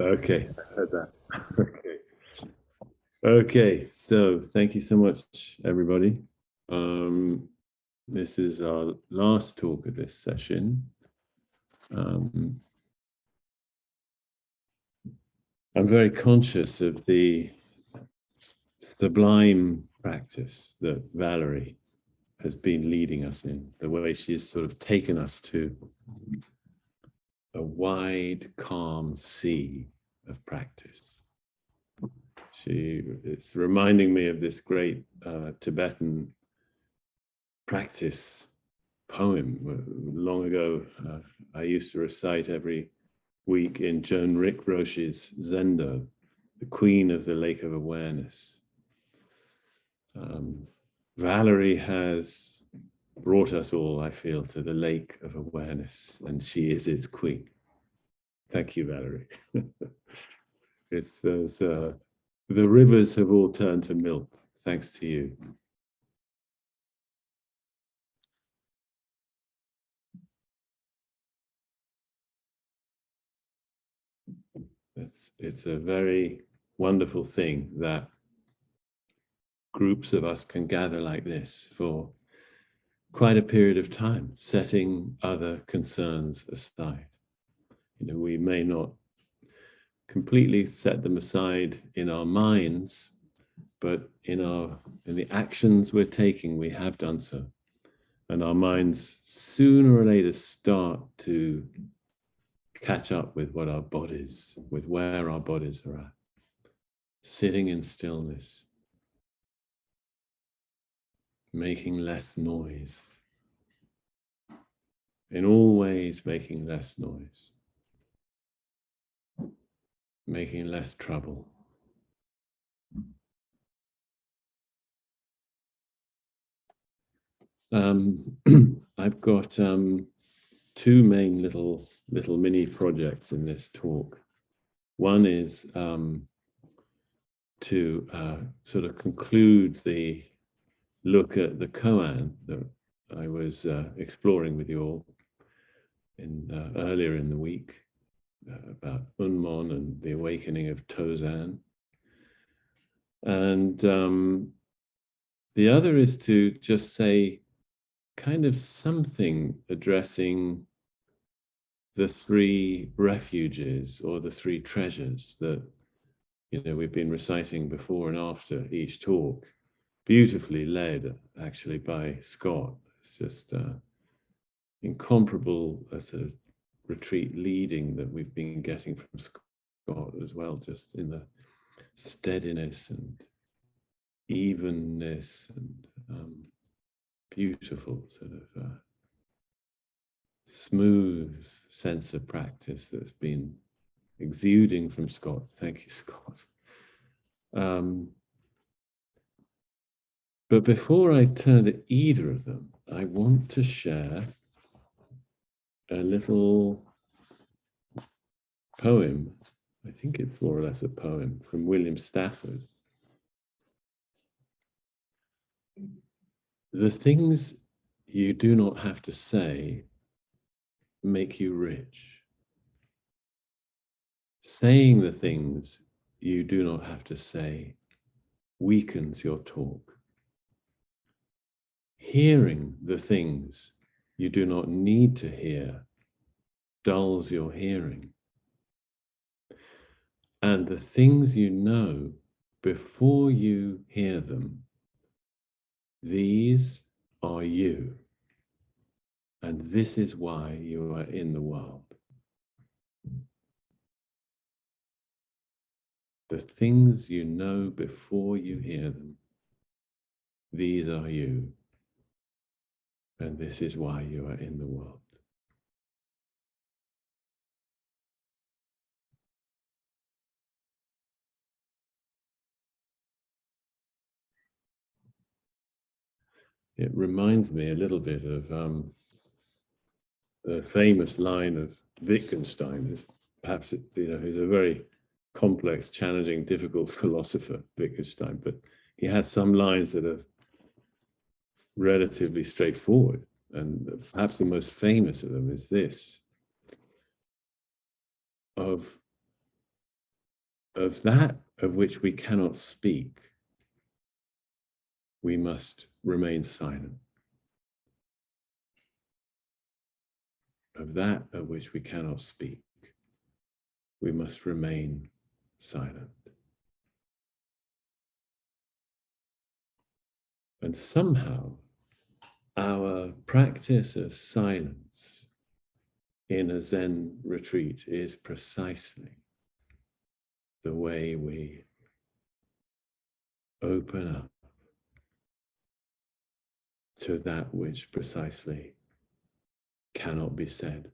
Okay, I heard that. Okay. Okay, so thank you so much, everybody. This is our last talk of this session. I'm very conscious of the sublime practice that Valerie has been leading us in, the way she's sort of taken us to a wide, calm sea of practice. It's reminding me of this great Tibetan practice poem. Long ago, I used to recite every week in Joan Rick Roche's Zendo, the Queen of the Lake of Awareness. Valerie has brought us all, I feel, to the lake of awareness, and she is its queen. Thank you, Valerie. It's those, the rivers have all turned to milk, thanks to you. It's a very wonderful thing that groups of us can gather like this for quite a period of time, setting other concerns aside. We may not completely set them aside in our minds, but in the actions we're taking, we have done so. And our minds sooner or later start to catch up with what our bodies, with where our bodies are at. Sitting in stillness, making less noise. In all ways, making less noise. Making less trouble. I've got two main little mini projects in this talk. One is to sort of conclude the look at the Koan that I was exploring with you all earlier in the week about Unmon and the awakening of Tozan. And the other is to just say kind of something addressing the three refuges or the three treasures that we've been reciting before and after each talk, beautifully led actually by Scott. It's just incomparable sort of retreat leading that we've been getting from Scott as well, just in the steadiness and evenness and beautiful sort of smooth sense of practice that's been exuding from Scott. Thank you, Scott. But before I turn to either of them, I want to share a little poem. I think it's more or less a poem from William Stafford. The things you do not have to say make you rich. Saying the things you do not have to say weakens your talk. Hearing the things you do not need to hear dulls your hearing. And the things you know before you hear them, these are you. And this is why you are in the world. The things you know before you hear them, these are you. And this is why you are in the world. It reminds me a little bit of the famous line of Wittgenstein. Perhaps he's a very complex, challenging, difficult philosopher, Wittgenstein, but he has some lines that are relatively straightforward. And perhaps the most famous of them is this: of of that of which we cannot speak, we must remain silent. Of that of which we cannot speak, we must remain silent. And somehow, our practice of silence in a Zen retreat is precisely the way we open up to that which precisely cannot be said.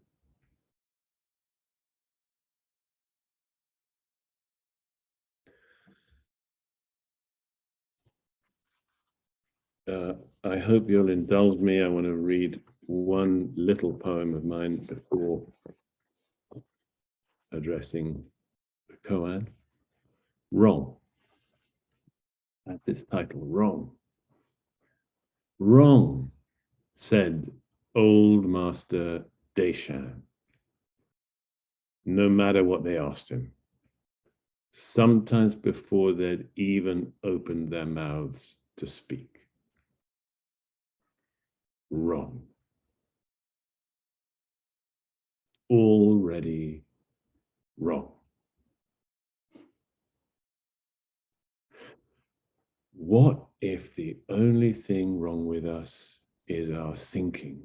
I hope you'll indulge me. I want to read one little poem of mine before addressing the Koan. Wrong. That's its title, Wrong. Wrong, said old Master Deshan, no matter what they asked him, sometimes before they'd even opened their mouths to speak. Wrong. Already wrong. What if the only thing wrong with us is our thinking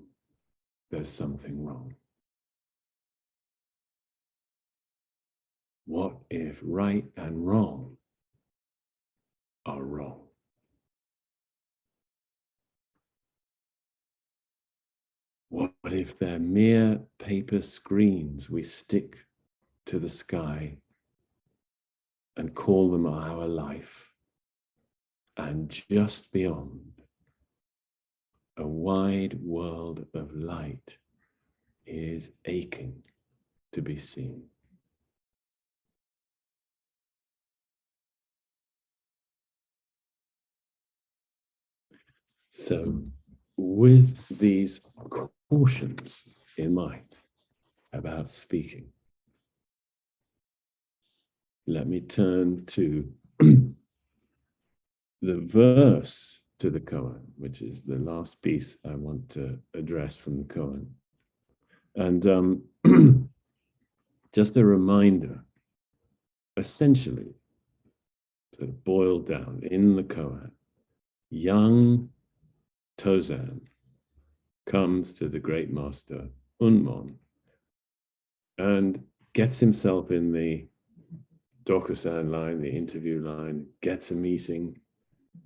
there's something wrong? What if right and wrong are wrong? What if they're mere paper screens we stick to the sky and call them our life, and just beyond, a wide world of light is aching to be seen? So, with these cautions in mind about speaking, let me turn to the verse to the Koan, which is the last piece I want to address from the Koan. And just a reminder, essentially, sort of boiled down in the Koan, young Tozan comes to the great master Unmon and gets himself in the Dokusan line, the interview line, gets a meeting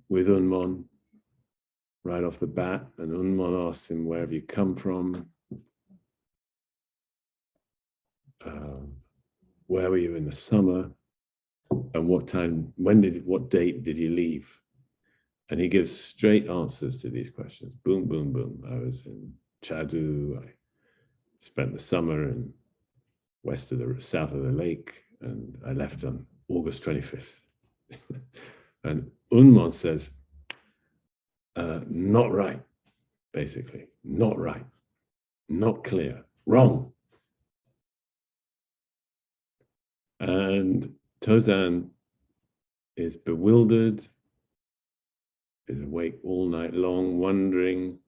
with Unmon right off the bat, and Unmon asks him, where have you come from? Where were you in the summer? And what date did you leave? And he gives straight answers to these questions. Boom, boom, boom. I was in Chadu. I spent the summer in south of the lake, and I left on August 25th. And Unmon says, not right, basically. Not right. Not clear. Wrong. And Tozan is bewildered, is awake all night long, wondering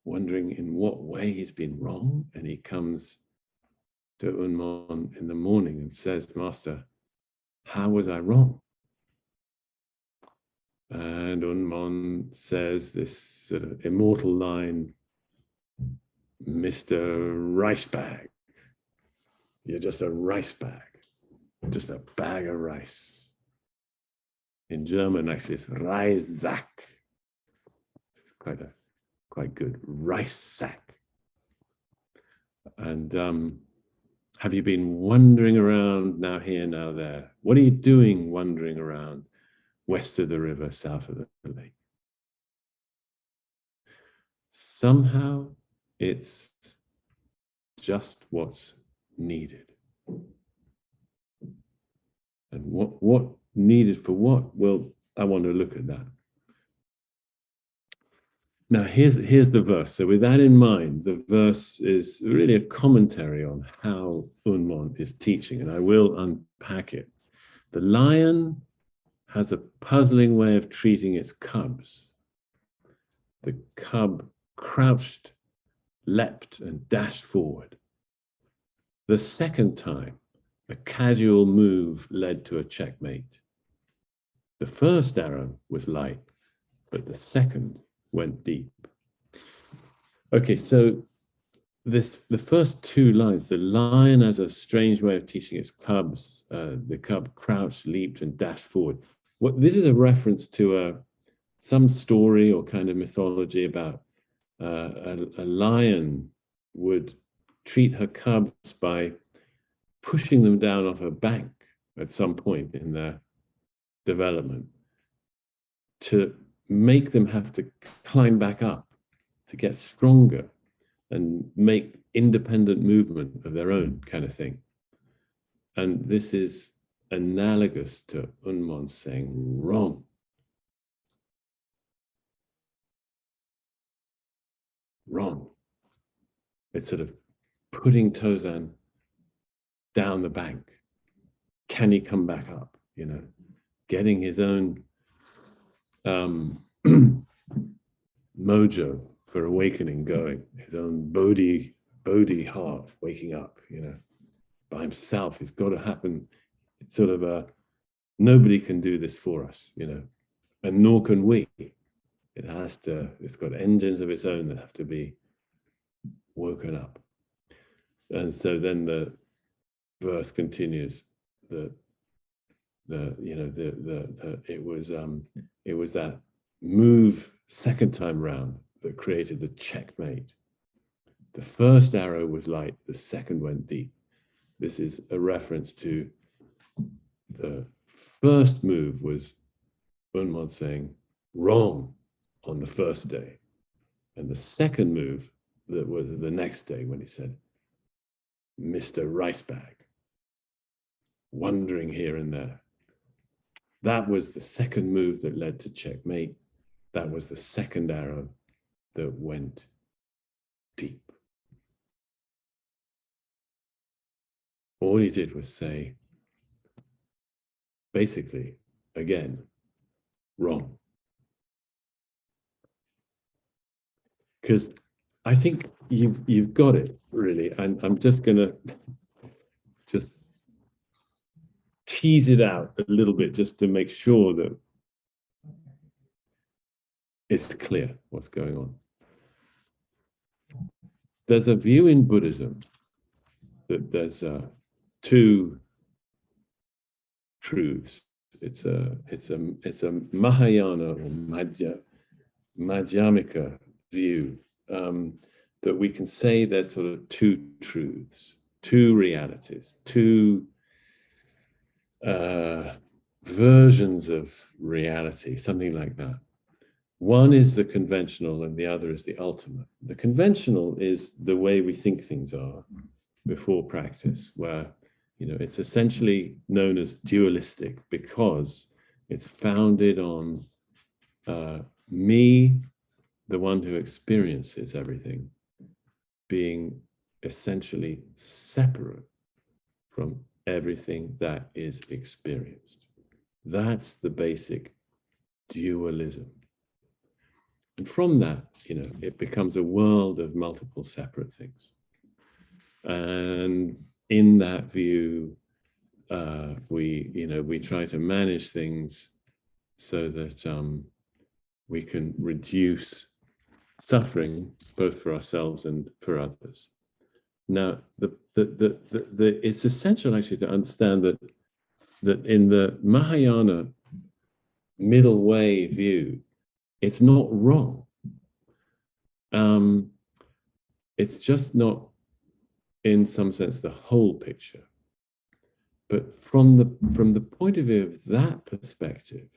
in what way he's been wrong. And he comes to Unmon in the morning and says, Master, how was I wrong? And Unmon says this sort of immortal line, Mr. Rice Bag, you're just a rice bag, just a bag of rice. In German, actually, it's Reissack. It's quite good, rice sack. And have you been wandering around, now here, now there? What are you doing wandering around west of the river, south of the lake? Somehow it's just what's needed. And what needed for what? Well, I want to look at that. Now, here's the verse. So with that in mind, the verse is really a commentary on how Unmon is teaching, and I will unpack it. The lion has a puzzling way of treating its cubs. The cub crouched, leapt, and dashed forward. The second time, a casual move led to a checkmate. The first arrow was light, but the second went deep. Okay, so the first two lines, the lion has a strange way of teaching its cubs. The cub crouched, leaped, and dashed forward. This is a reference to some story or kind of mythology about a lion would treat her cubs by pushing them down off a bank at some point in their development to make them have to climb back up to get stronger and make independent movement of their own, kind of thing. And this is analogous to Unmon saying, wrong. Wrong. It's sort of putting Tozan down the bank. Can he come back up? You know, getting his own mojo for awakening going, his own Bodhi heart waking up, you know, by himself. It's got to happen. It's sort of nobody can do this for us, you know, and nor can we. It's got engines of its own that have to be woken up. And so then the verse continues that it was that move second time round that created the checkmate. The first arrow was light, the second went deep. This is a reference to the first move was Unmon saying wrong on the first day, and the second move that was the next day when he said Mr. Rice Bag, wandering here and there. That was the second move that led to checkmate. That was the second arrow that went deep. All he did was say, basically, again, wrong. Because I think you've got it, really. And I'm just going to just tease it out a little bit just to make sure that it's clear what's going on. There's a view in Buddhism that there's two truths. It's a Mahayana or Madhyamika view that we can say there's sort of two truths, two realities, two versions of reality, something like that. One is the conventional and the other is the ultimate. The conventional is the way we think things are before practice, where it's essentially known as dualistic because it's founded on me, the one who experiences everything, being essentially separate from everything that is experienced. That's the basic dualism. And from that, it becomes a world of multiple separate things. And in that view, we try to manage things so that we can reduce suffering both for ourselves and for others. Now, it's essential actually to understand that in the Mahayana middle way view, it's not wrong. It's just not, in some sense, the whole picture. But from the point of view of that perspective,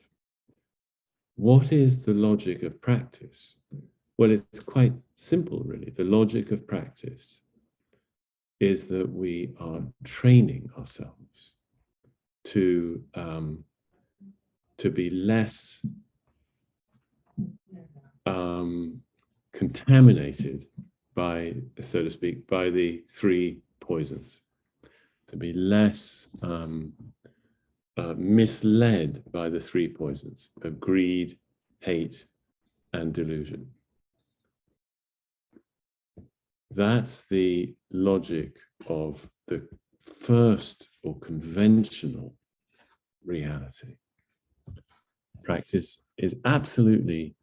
what is the logic of practice? Well, it's quite simple, really. The logic of practice is that we are training ourselves to be less contaminated by, so to speak, by the three poisons, to be less misled by the three poisons of greed, hate, and delusion. That's the logic of the first or conventional reality. Practice is absolutely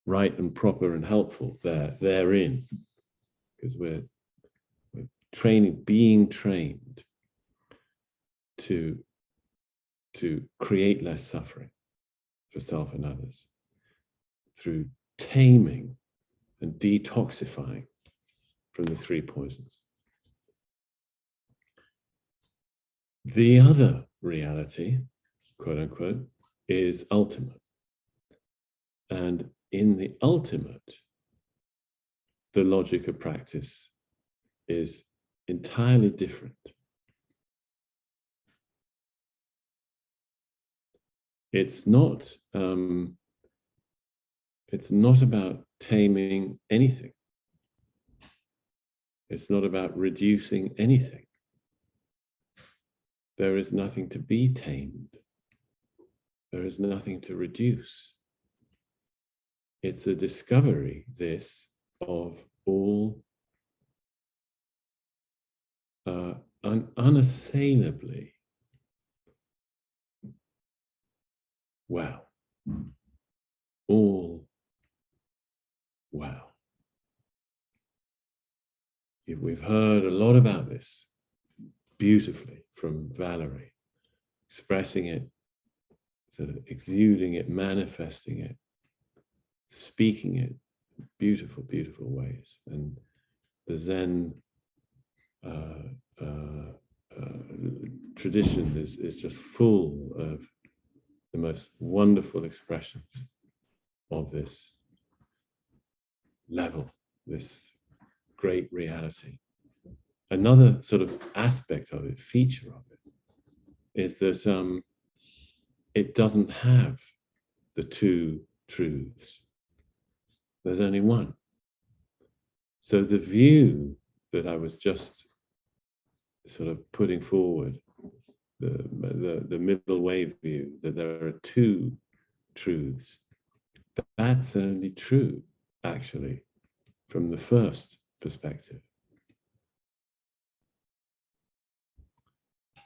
right and proper and helpful therein, because we're being trained to create less suffering for self and others through taming and detoxifying from the three poisons. The other reality, quote unquote, is ultimate. And in the ultimate, the logic of practice is entirely different. It's not about taming anything. It's not about reducing anything. There is nothing to be tamed. There is nothing to reduce. It's a discovery, this, of all unassailably well. All well. We've heard a lot about this beautifully from Valerie, expressing it, sort of exuding it, manifesting it, speaking it in beautiful, beautiful ways. And the Zen tradition is just full of the most wonderful expressions of this level, this great reality. Another sort of aspect of it, feature of it, is that it doesn't have the two truths. There's only one. So the view that I was just sort of putting forward, the middle way view, that there are two truths, that's only true, actually, from the first perspective.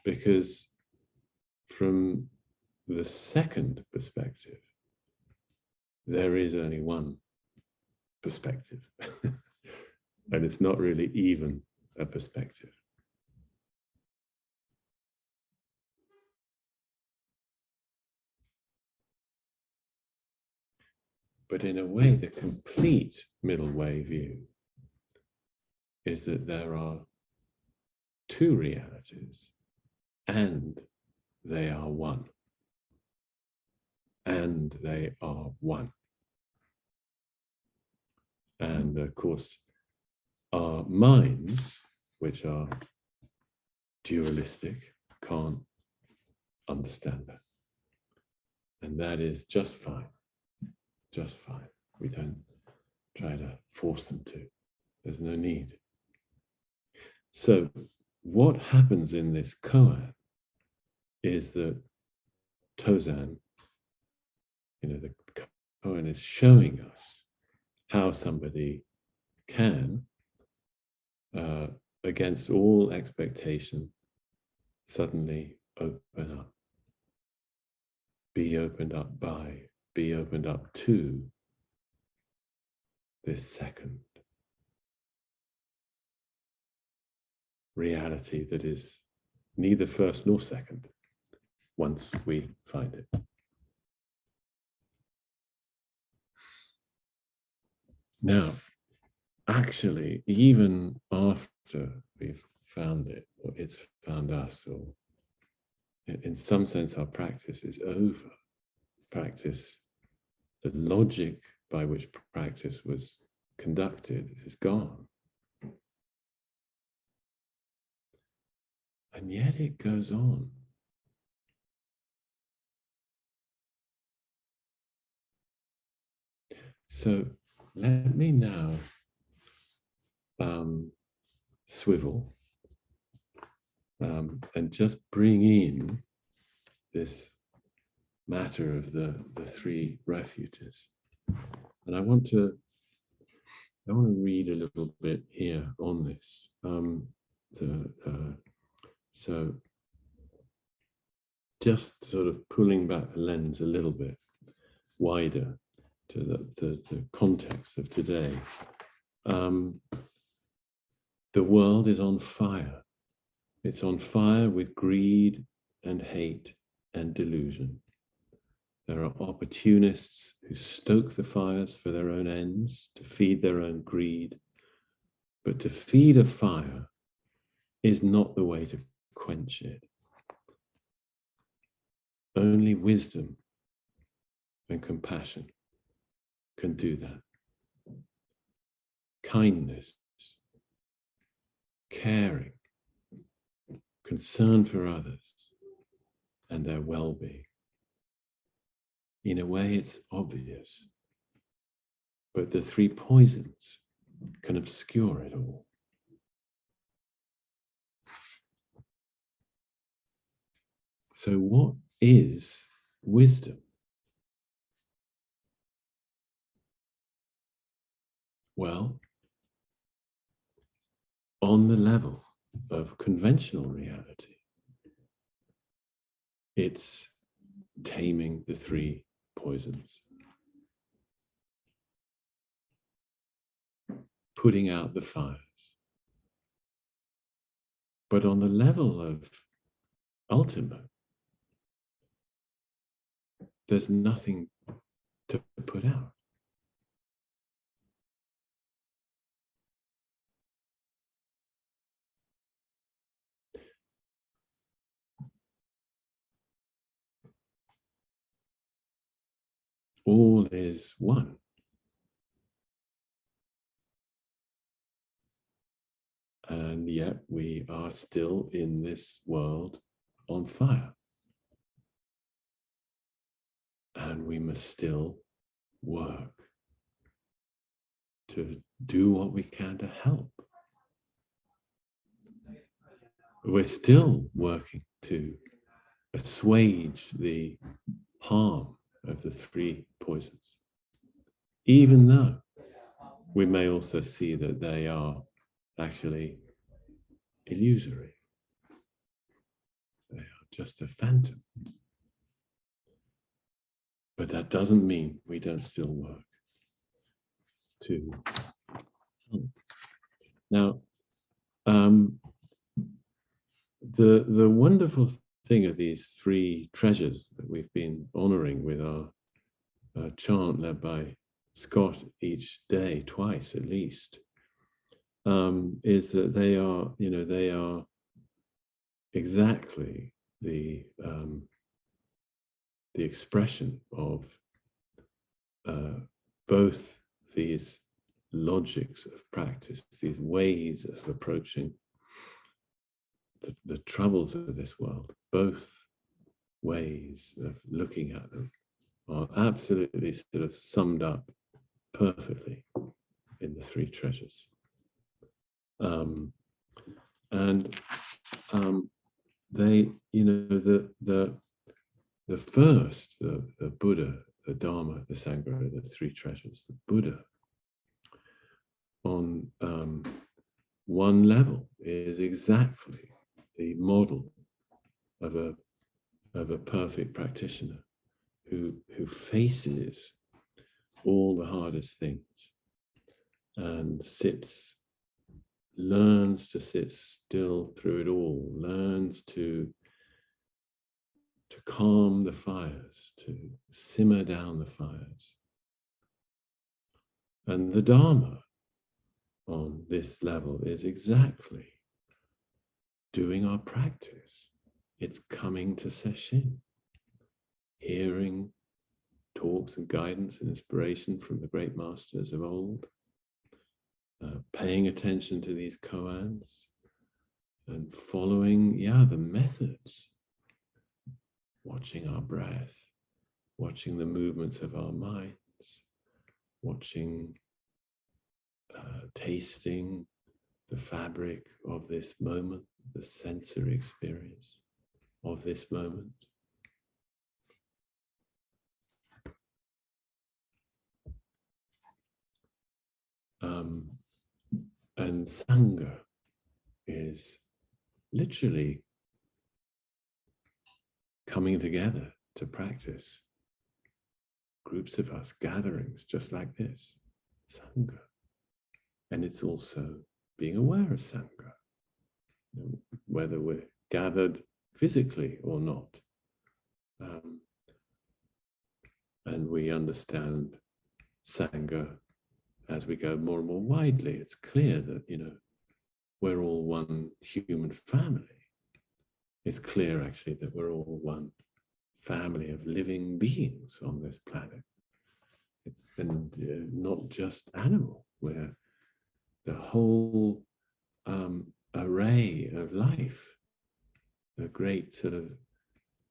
Because from the second perspective, there is only one perspective. And it's not really even a perspective. But in a way, the complete middle way view is that there are two realities, and they are one. And they are one. And of course, our minds, which are dualistic, can't understand that. And that is just fine. Just fine. We don't try to force them to. There's no need. So what happens in this koan is that Tozan, the koan is showing us how somebody can, against all expectation, suddenly open up, be opened up by, be opened up to this second reality that is neither first nor second, once we find it. Now, actually, even after we've found it, or it's found us, or in some sense our practice is over. Practice, the logic by which practice was conducted is gone. And yet it goes on. So let me now swivel and just bring in this matter of the three refuges. And I want to read a little bit here on this. So just sort of pulling back the lens a little bit wider to the context of today. The world is on fire. It's on fire with greed and hate and delusion. There are opportunists who stoke the fires for their own ends, to feed their own greed. But to feed a fire is not the way to quench it. Only wisdom and compassion can do that. Kindness, caring, concern for others and their well-being. In a way, it's obvious, but the three poisons can obscure it all. So what is wisdom? Well, on the level of conventional reality, it's taming the three poisons, putting out the fires. But on the level of ultimate, there's nothing to put out. All is one. And yet we are still in this world on fire. And we must still work to do what we can to help. We're still working to assuage the harm of the three poisons, even though we may also see that they are actually illusory. They are just a phantom. But that doesn't mean we don't still work to help. Now, the wonderful thing of these three treasures that we've been honoring with our chant led by Scott each day, twice at least, is that they are exactly the expression of both these logics of practice, these ways of approaching the troubles of this world. Both ways of looking at them are absolutely sort of summed up perfectly in the three treasures. They, the first, the Buddha, the Dharma, the Sangha, the three treasures, the Buddha, on one level is exactly the model of a perfect practitioner who faces all the hardest things and learns to sit still through it all, learns to calm the fires, to simmer down the fires. And the Dharma on this level is exactly doing our practice. It's coming to Sesshin, hearing talks and guidance and inspiration from the great masters of old, paying attention to these koans and following, the methods, watching our breath, watching the movements of our minds, watching tasting the fabric of this moment, the sensory experience of this moment. And Sangha is literally coming together to practice. Groups of us, gatherings just like this, Sangha. And it's also being aware of Sangha, whether we're gathered physically or not. And we understand Sangha as we go more and more widely. It's clear that, we're all one human family. It's clear actually that we're all one family of living beings on this planet. It's not just animal. We're the whole array of life, the great sort of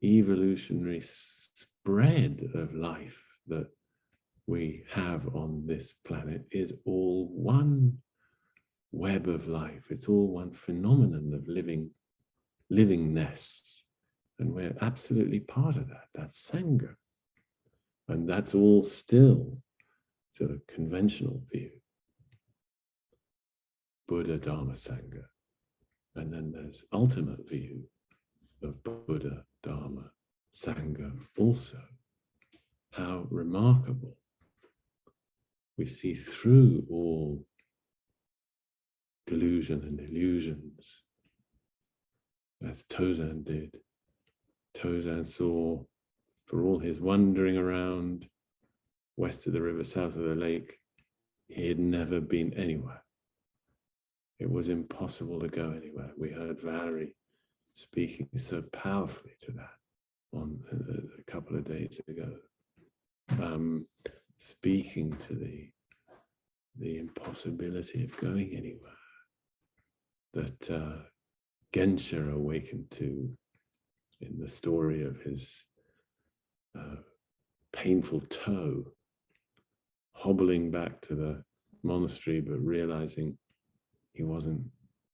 evolutionary spread of life that we have on this planet is all one web of life. It's all one phenomenon of livingness. And we're absolutely part of that. That's Sangha. And that's all still sort of conventional view. Buddha, Dharma, Sangha. And then there's ultimate view of Buddha, Dharma, Sangha also. How remarkable. We see through all delusion and illusions, as Tozan did. Tozan saw, for all his wandering around west of the river, south of the lake, he had never been anywhere. It was impossible to go anywhere. We heard Valerie speaking so powerfully to that on a couple of days ago, speaking to the impossibility of going anywhere that Genscher awakened to in the story of his painful toe, hobbling back to the monastery, but realizing he wasn't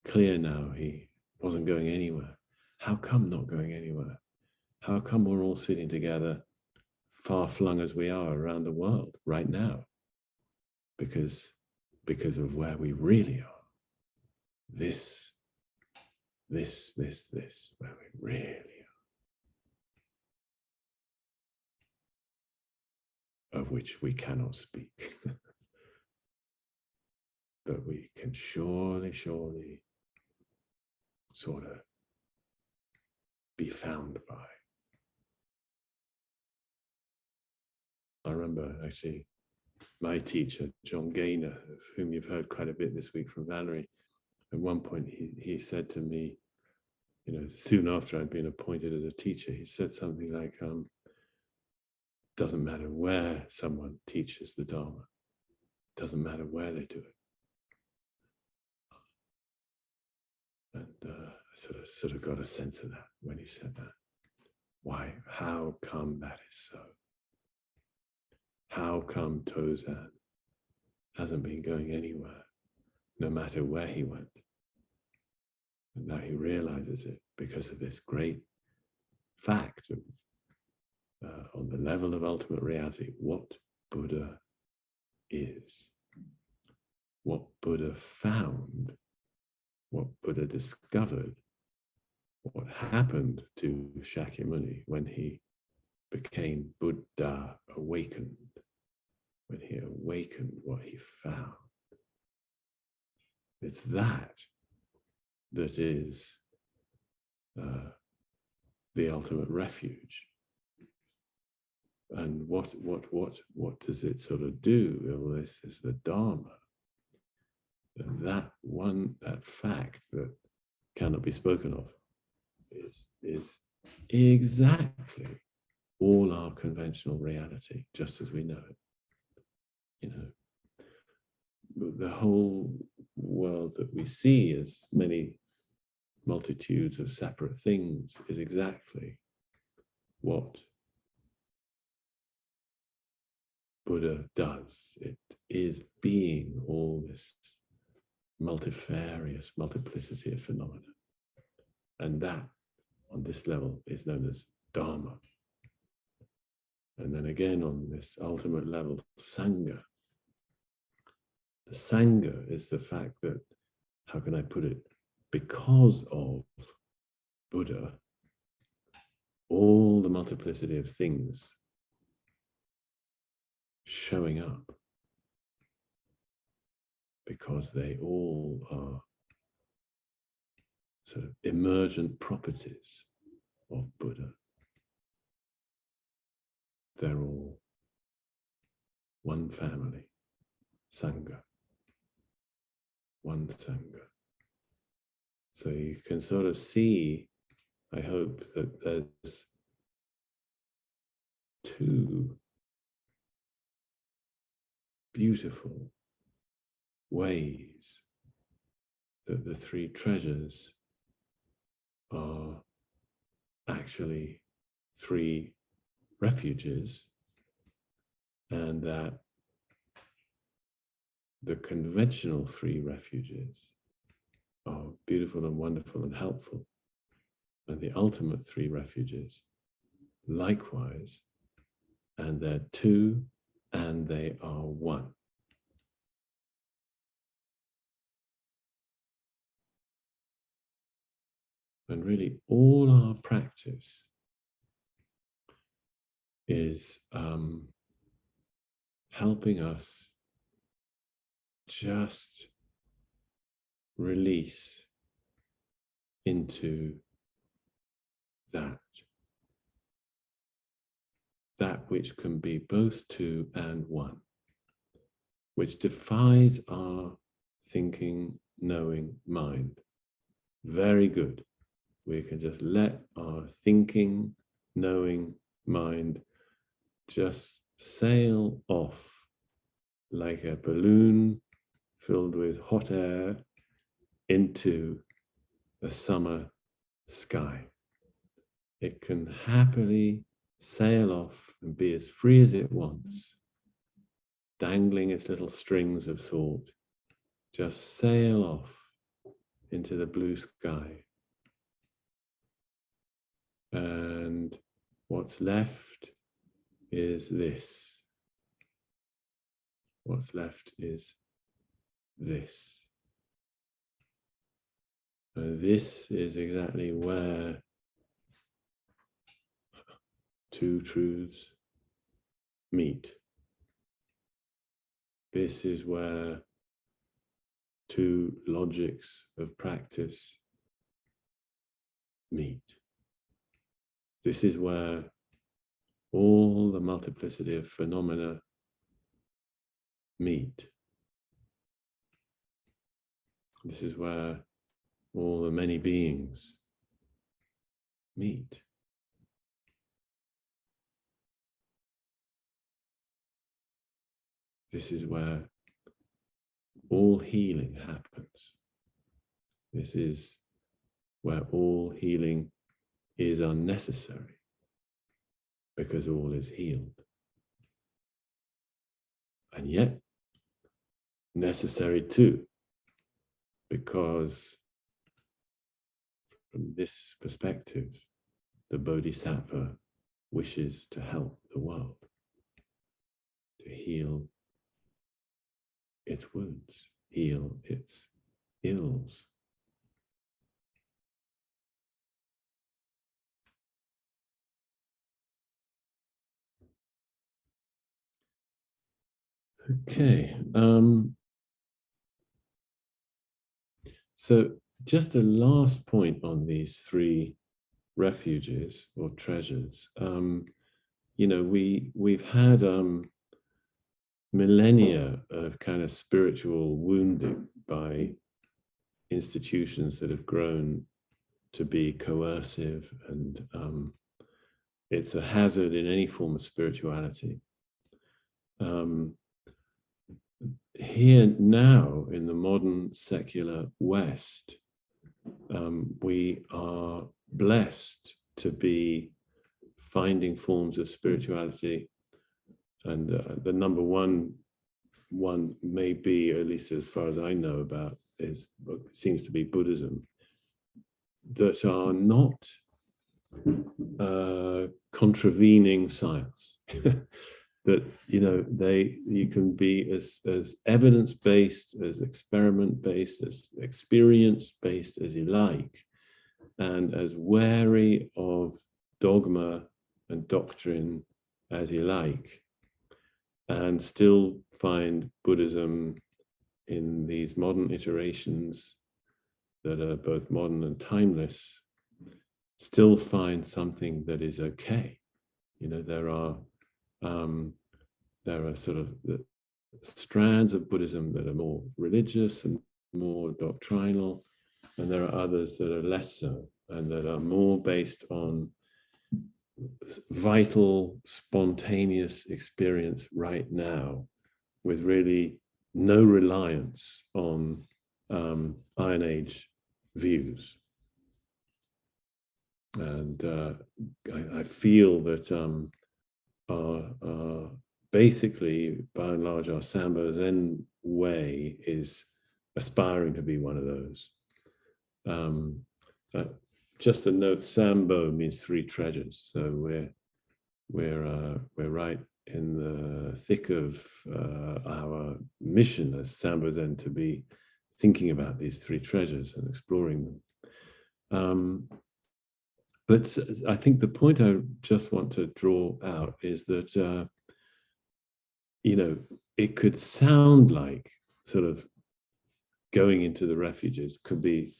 clear now. He wasn't going anywhere. How come not going anywhere? How come we're all sitting together, far flung as we are around the world right now? Because of where we really are. This, where we really are. Of which we cannot speak. But we can surely sort of be found by. I remember actually my teacher, John Gaynor, of whom you've heard quite a bit this week from Valerie, at one point he said to me, soon after I'd been appointed as a teacher, he said something like, doesn't matter where someone teaches the Dharma, doesn't matter where they do it. And I sort of got a sense of that when he said that. Why? How come that is so? How come Tozan hasn't been going anywhere, no matter where he went? And now he realizes it because of this great fact of, on the level of ultimate reality, what Buddha is, what Buddha found, what Buddha discovered, what happened to Shakyamuni when he became Buddha awakened, when he awakened what he found. It's that is the ultimate refuge. And what does it sort of do? Well, this is the Dharma. And that fact that cannot be spoken of is exactly all our conventional reality, just as we know it. The whole world that we see as many multitudes of separate things is exactly what Buddha does. It is being all this multifarious multiplicity of phenomena. And that, on this level, is known as Dharma. And then again, on this ultimate level, Sangha. The Sangha is the fact that, how can I put it, because of Buddha, all the multiplicity of things showing up, because they all are sort of emergent properties of Buddha. They're all one family, Sangha, one Sangha. So you can sort of see, I hope, that there's two beautiful ways that the three treasures are actually three refuges, and that the conventional three refuges are beautiful and wonderful and helpful, and the ultimate three refuges likewise, and they're two and they are one. And really all our practice is helping us just release into that which can be both two and one, which defies our thinking, knowing mind. Very good. We can just let our thinking, knowing mind just sail off like a balloon filled with hot air into the summer sky. It can happily sail off and be as free as it wants, dangling its little strings of thought, just sail off into the blue sky. And what's left is this. What's left is this. And this is exactly where two truths meet. This is where two logics of practice meet. This is where all the multiplicity of phenomena meet. This is where all the many beings meet. This is where all healing happens. This is where all healing is unnecessary, because all is healed. And yet, necessary too, because from this perspective, the Bodhisattva wishes to help the world, to heal its wounds, heal its ills. Okay, so just a last point on these three refuges or treasures. You know, we've had millennia of kind of spiritual wounding by institutions that have grown to be coercive, and it's a hazard in any form of spirituality. Here now in the modern secular West, we are blessed to be finding forms of spirituality And the number one may be, at least as far as I know about, seems to be Buddhism, that are not contravening science. That you can be as evidence-based, as experiment-based, as experience-based as you like, and as wary of dogma and doctrine as you like, and still find Buddhism in these modern iterations that are both modern and timeless, still find something that is okay. There are sort of the strands of Buddhism that are more religious and more doctrinal, and there are others that are less so, and that are more based on vital, spontaneous experience right now, with really no reliance on Iron Age views. And I feel that basically, by and large, our Sambo Zen way is aspiring to be one of those. Just a note: Sambo means three treasures. So we're right in the thick of our mission as Sambo Zen to be thinking about these three treasures and exploring them. But I think the point I just want to draw out is that, it could sound like sort of going into the refuges could be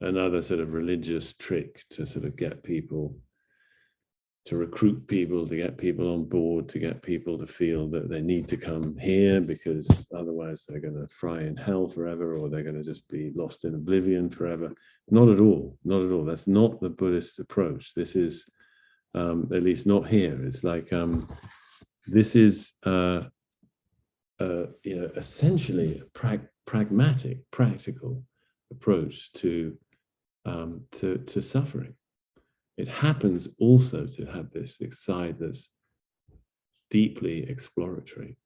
another sort of religious trick to sort of get people, to recruit people, to get people on board, to get people to feel that they need to come here because otherwise they're going to fry in hell forever, or they're going to just be lost in oblivion forever. Not at all. Not at all. That's not the Buddhist approach. This is, at least not here. It's like, this is, essentially a pragmatic, practical approach to suffering. It happens also to have this side that's deeply exploratory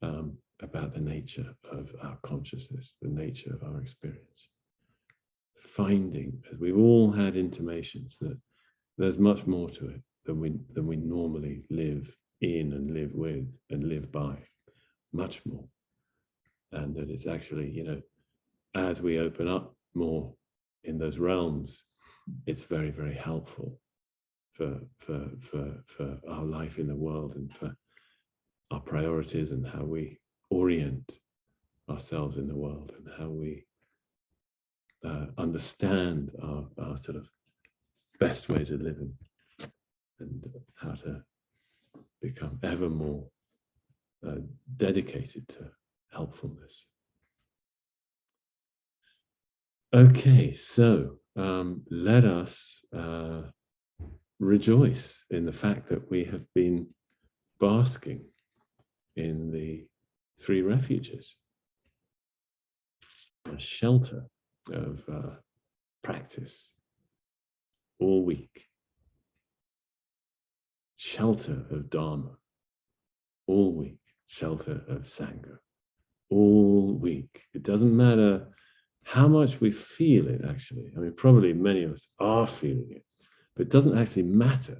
about the nature of our consciousness, the nature of our experience. Finding, as we've all had intimations, that there's much more to it than we normally live in and live with and live by, much more. And that it's actually, as we open up more in those realms, it's very, very helpful for our life in the world and for our priorities and how we orient ourselves in the world and how we understand our sort of best ways of living and how to become ever more dedicated to helpfulness. Okay, so let us rejoice in the fact that we have been basking in the three refuges, a shelter of practice all week, shelter of Dharma all week, shelter of Sangha all week. It doesn't matter how much we feel it, actually. I mean, probably many of us are feeling it, but it doesn't actually matter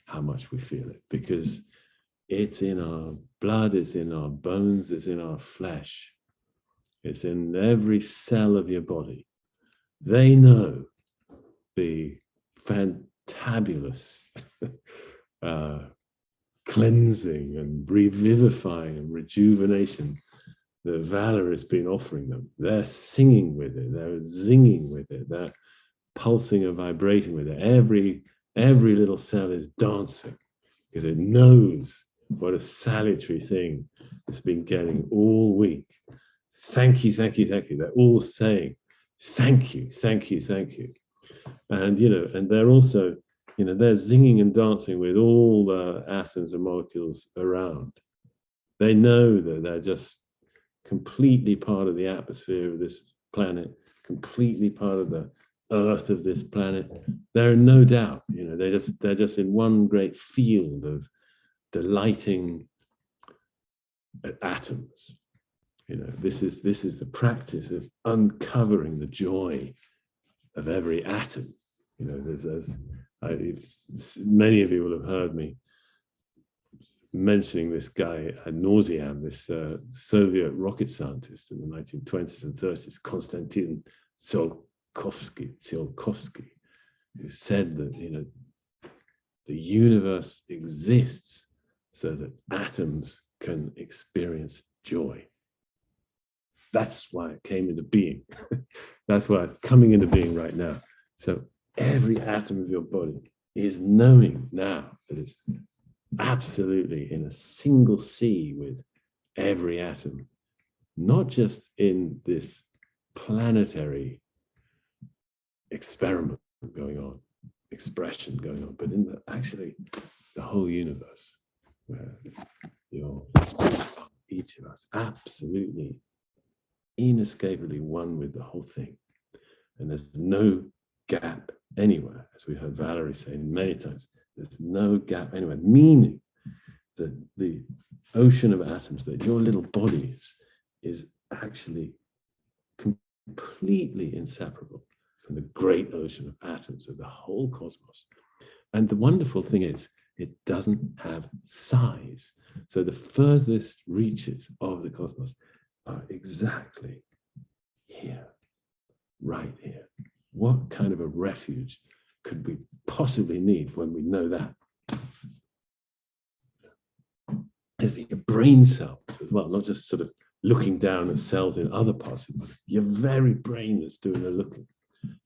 how much we feel it, because it's in our blood, it's in our bones, it's in our flesh, it's in every cell of your body. They know the fantabulous cleansing and revivifying and rejuvenation that Valor has been offering them. They're singing with it, they're zinging with it, they're pulsing and vibrating with it. Every little cell is dancing because it knows what a salutary thing it's been getting all week. Thank you, thank you, thank you. They're all saying, thank you, thank you, thank you. And, and they're also, they're zinging and dancing with all the atoms and molecules around. They know that they're just completely part of the atmosphere of this planet, completely part of the earth of this planet. There are no doubt, they're just in one great field delighting at atoms. You know, this is the practice of uncovering the joy of every atom. You know, many of you will have heard me mentioning this guy ad nauseam, this Soviet rocket scientist in the 1920s and 30s, Konstantin Tsiolkovsky, who said that, you know, the universe exists so that atoms can experience joy. That's why it came into being. That's why it's coming into being right now. So every atom of your body is knowing now that it's absolutely in a single sea with every atom, not just in this planetary experiment going on, expression going on, but in actually the whole universe, where each of us absolutely inescapably one with the whole thing. And there's no gap anywhere, as we heard Valerie say many times. There's no gap anywhere, meaning that the ocean of atoms that your little body is actually completely inseparable from the great ocean of atoms of the whole cosmos. And the wonderful thing is, it doesn't have size. So the furthest reaches of the cosmos are exactly here, right here. What kind of a refuge could we possibly need when we know that? There's your brain cells as well, not just sort of looking down at cells in other parts of the body. Your very brain that's doing the looking,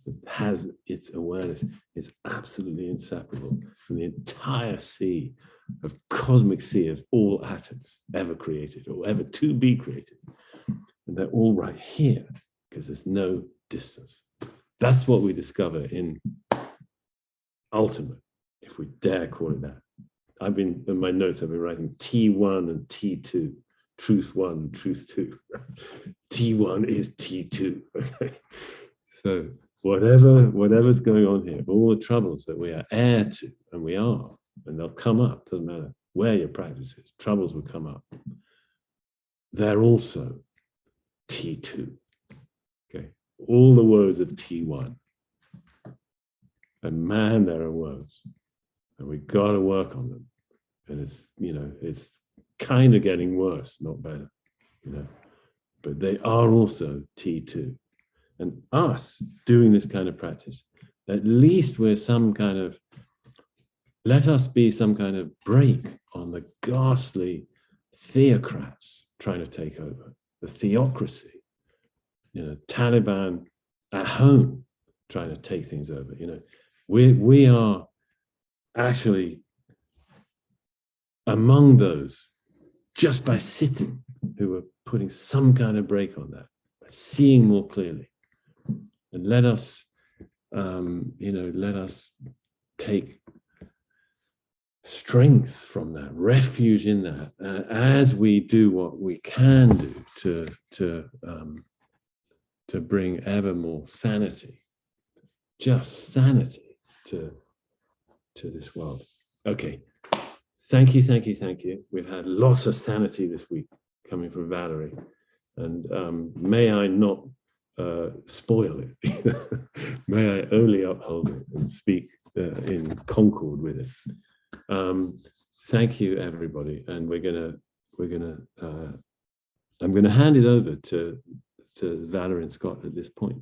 that has its awareness, is absolutely inseparable from the entire sea of cosmic sea of all atoms ever created or ever to be created. And they're all right here because there's no distance. That's what we discover in ultimate, if we dare call it that. In my notes, I've been writing T1 and T2, truth 1, truth 2. T1 is T2. Okay? So whatever's going on here, all the troubles that we are heir to, and we are, and they'll come up, doesn't matter where your practice is, troubles will come up. They're also T2. Okay, all the woes of T1. And man, there are woes. And we got to work on them. And it's, you know, it's kind of getting worse, not better, you know. But they are also T2. And us doing this kind of practice, at least we're some kind of, let us be some kind of break on the ghastly theocrats trying to take over, the theocracy, you know, Taliban at home trying to take things over, you know. We are actually among those, just by sitting, who are putting some kind of break on that, by seeing more clearly. And let us, you know, let us take strength from that, refuge in that, as we do what we can do to bring ever more sanity, just sanity to this world. Okay. Thank you, thank you, thank you. We've had lots of sanity this week coming from Valerie, and may I not spoil it. May I only uphold it and speak in concord with it. Thank you, everybody, and I'm gonna hand it over to Valerie and Scott at this point.